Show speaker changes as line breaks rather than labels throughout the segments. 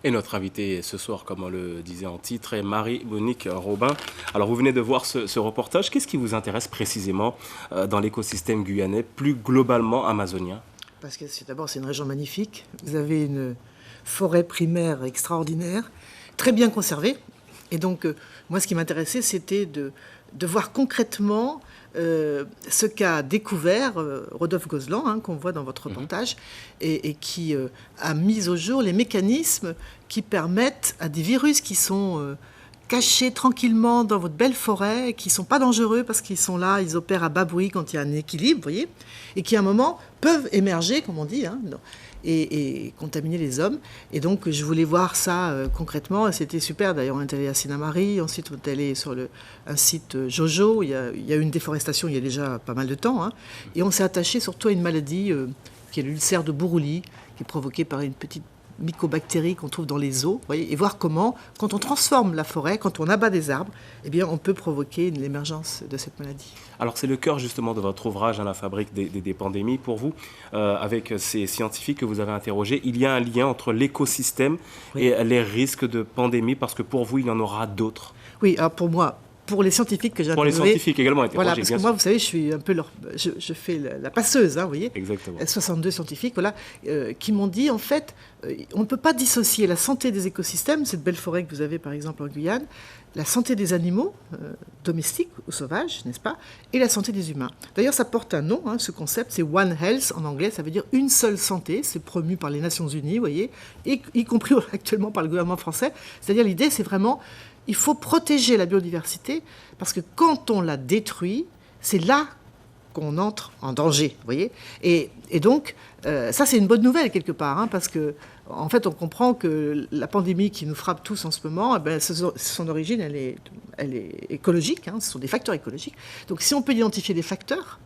Et notre invitée ce soir, comme on le disait en titre, est Marie-Monique Robin. Alors vous venez de voir ce reportage. Qu'est-ce qui vous intéresse précisément dans l'écosystème guyanais, plus globalement amazonien?
Parce que d'abord, c'est une région magnifique. Vous avez une forêt primaire extraordinaire, très bien conservée. Et donc, moi, ce qui m'intéressait, c'était de voir concrètement ce qu'a découvert Rodolphe Gozlan, qu'on voit dans votre reportage, et qui a mis au jour les mécanismes qui permettent à des virus qui sont cachés tranquillement dans votre belle forêt, qui ne sont pas dangereux parce qu'ils sont là, ils opèrent à bas bruit quand il y a un équilibre, vous voyez, et qui à un moment peuvent émerger, comme on dit, et contaminer les hommes. Et donc, je voulais voir ça concrètement. Et c'était super. D'ailleurs, on est allé à Sinamari. Ensuite, on est allé sur un site Jojo. Il y a eu une déforestation il y a déjà pas mal de temps. Et on s'est attaché surtout à une maladie qui est l'ulcère de Buruli, qui est provoquée par une petite mycobactérie qu'on trouve dans les eaux, voyez, et voir comment, quand on transforme la forêt, quand on abat des arbres, eh bien, on peut provoquer l'émergence de cette maladie.
Alors c'est le cœur justement de votre ouvrage, La fabrique des pandémies. Pour vous, avec ces scientifiques que vous avez interrogés, il y a un lien entre l'écosystème et les risques de pandémie, parce que pour vous, il y en aura d'autres.
Oui, alors pour moi, pour les scientifiques que j'ai
interrogés. Pour les scientifiques également interrogés.
Voilà, parce que moi, vous savez, je suis un peu je fais la passeuse, vous voyez.
Exactement.
62 scientifiques, voilà, qui m'ont dit, en fait, on ne peut pas dissocier la santé des écosystèmes, cette belle forêt que vous avez, par exemple, en Guyane, la santé des animaux, domestiques ou sauvages, n'est-ce pas, et la santé des humains. D'ailleurs, ça porte un nom, ce concept, c'est One Health en anglais, ça veut dire une seule santé, c'est promu par les Nations Unies, vous voyez, y compris actuellement par le gouvernement français. C'est-à-dire, l'idée, c'est vraiment, il faut protéger la biodiversité, parce que quand on la détruit, c'est là qu'on entre en danger, vous voyez. Et donc, ça, c'est une bonne nouvelle, quelque part, parce que, en fait, on comprend que la pandémie qui nous frappe tous en ce moment, son origine, elle est écologique, ce sont des facteurs écologiques. Donc, si on peut identifier des facteurs,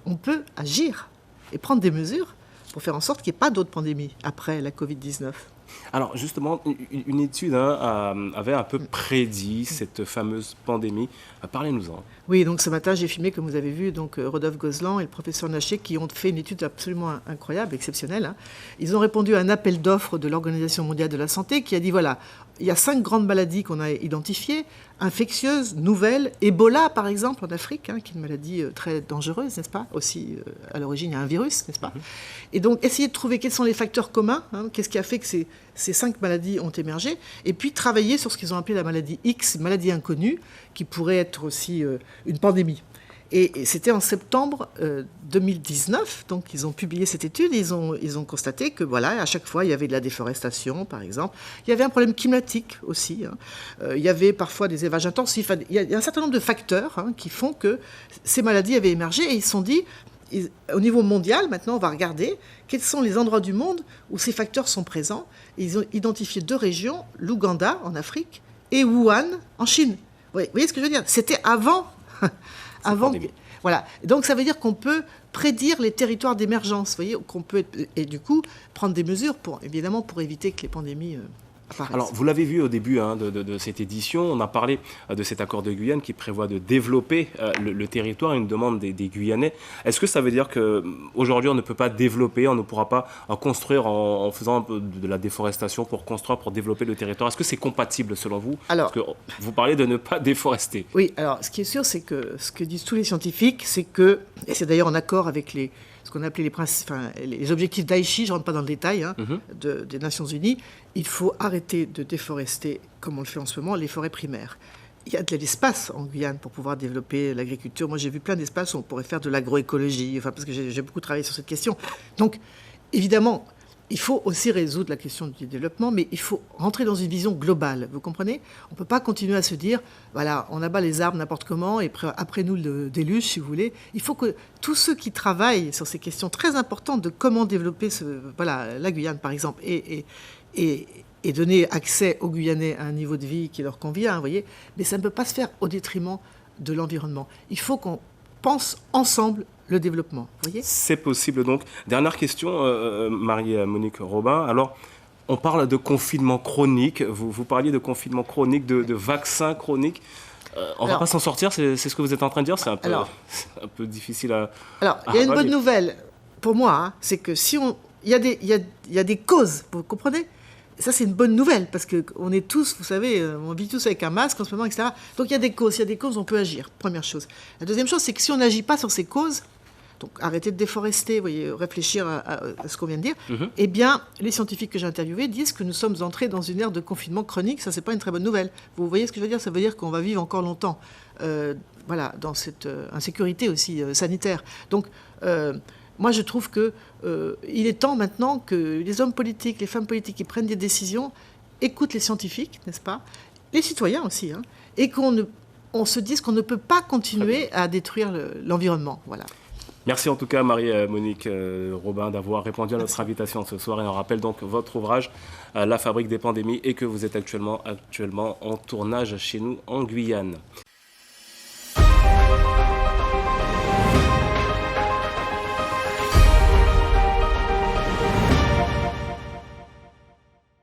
on peut agir et prendre des mesures pour faire en sorte qu'il n'y ait pas d'autres pandémies après la Covid-19.
Alors justement, une étude avait un peu prédit cette fameuse pandémie. Parlez-nous-en.
Oui, donc ce matin, j'ai filmé, comme vous avez vu, donc Rodolphe Gozlan et le professeur Naché qui ont fait une étude absolument incroyable, exceptionnelle. Ils ont répondu à un appel d'offres de l'Organisation mondiale de la santé qui a dit, voilà, il y a 5 grandes maladies qu'on a identifiées, infectieuses, nouvelles, Ebola par exemple en Afrique, qui est une maladie très dangereuse, n'est-ce pas? Aussi, à l'origine, il y a un virus, n'est-ce pas? Et donc, essayer de trouver quels sont les facteurs communs, qu'est-ce qui a fait que ces 5 maladies ont émergé, et puis travailler sur ce qu'ils ont appelé la maladie X, maladie inconnue, qui pourrait être aussi une pandémie. Et c'était en septembre 2019, donc ils ont publié cette étude, et ils ont constaté que voilà, à chaque fois, il y avait de la déforestation, par exemple. Il y avait un problème climatique aussi. Il y avait parfois des élevages intensifs. Il y a un certain nombre de facteurs qui font que ces maladies avaient émergé, et ils se sont dit, au niveau mondial, maintenant, on va regarder quels sont les endroits du monde où ces facteurs sont présents. Et ils ont identifié 2 régions, l'Ouganda, en Afrique, et Wuhan, en Chine. Vous voyez ce que je veux dire? C'était avant... Voilà. Donc ça veut dire qu'on peut prédire les territoires d'émergence, vous voyez, qu'on peut et du coup prendre des mesures pour éviter que les pandémies apparaissent.
Alors vous l'avez vu au début de cette édition, on a parlé de cet accord de Guyane qui prévoit de développer le territoire, une demande des Guyanais. Est-ce que ça veut dire qu'aujourd'hui on ne peut pas développer, on ne pourra pas construire en faisant un peu de la déforestation pour construire, pour développer le territoire? Est-ce que c'est compatible selon vous? Parce que vous parlez de ne pas déforester.
Oui, alors ce qui est sûr, c'est que ce que disent tous les scientifiques, c'est que, et c'est d'ailleurs en accord avec ce qu'on a appelé les objectifs d'Aichi, je ne rentre pas dans le détail, des Nations Unies, il faut arrêter de déforester, comme on le fait en ce moment, les forêts primaires. Il y a de l'espace en Guyane pour pouvoir développer l'agriculture. Moi, j'ai vu plein d'espaces où on pourrait faire de l'agroécologie, parce que j'ai beaucoup travaillé sur cette question. Donc, évidemment, il faut aussi résoudre la question du développement, mais il faut rentrer dans une vision globale, vous comprenez? On ne peut pas continuer à se dire, voilà, on abat les arbres n'importe comment, et après nous le déluge, si vous voulez. Il faut que tous ceux qui travaillent sur ces questions très importantes de comment développer la Guyane, par exemple, et donner accès aux Guyanais à un niveau de vie qui leur convient, vous voyez, mais ça ne peut pas se faire au détriment de l'environnement. Il faut qu'on pense ensemble le développement. Voyez,
c'est possible donc. Dernière question, Marie-Monique Robin. Alors, on parle de confinement chronique. Vous parliez de confinement chronique, de vaccins chroniques. On ne va pas s'en sortir, c'est ce que vous êtes en train de dire. C'est un peu difficile à...
Alors, il y a une bonne nouvelle pour moi, c'est que si il y a des causes, vous comprenez? ça, c'est une bonne nouvelle, parce qu'on est tous, vous savez, on vit tous avec un masque en ce moment, etc. Donc il y a des causes, on peut agir, première chose. La deuxième chose, c'est que si on n'agit pas sur ces causes, donc arrêter de déforester, vous voyez, réfléchir à ce qu'on vient de dire, eh bien, les scientifiques que j'ai interviewés disent que nous sommes entrés dans une ère de confinement chronique, ça, c'est pas une très bonne nouvelle. Vous voyez ce que je veux dire? Ça veut dire qu'on va vivre encore longtemps, voilà, dans cette insécurité aussi sanitaire. Donc, moi, je trouve qu'il est temps maintenant que les hommes politiques, les femmes politiques qui prennent des décisions écoutent les scientifiques, n'est-ce pas? Les citoyens aussi, hein, et qu'on se dise qu'on ne peut pas continuer à détruire l'environnement. Voilà.
Merci en tout cas Marie-Monique Robin d'avoir répondu à notre invitation ce soir et on rappelle donc votre ouvrage La fabrique des pandémies et que vous êtes actuellement en tournage chez nous en Guyane.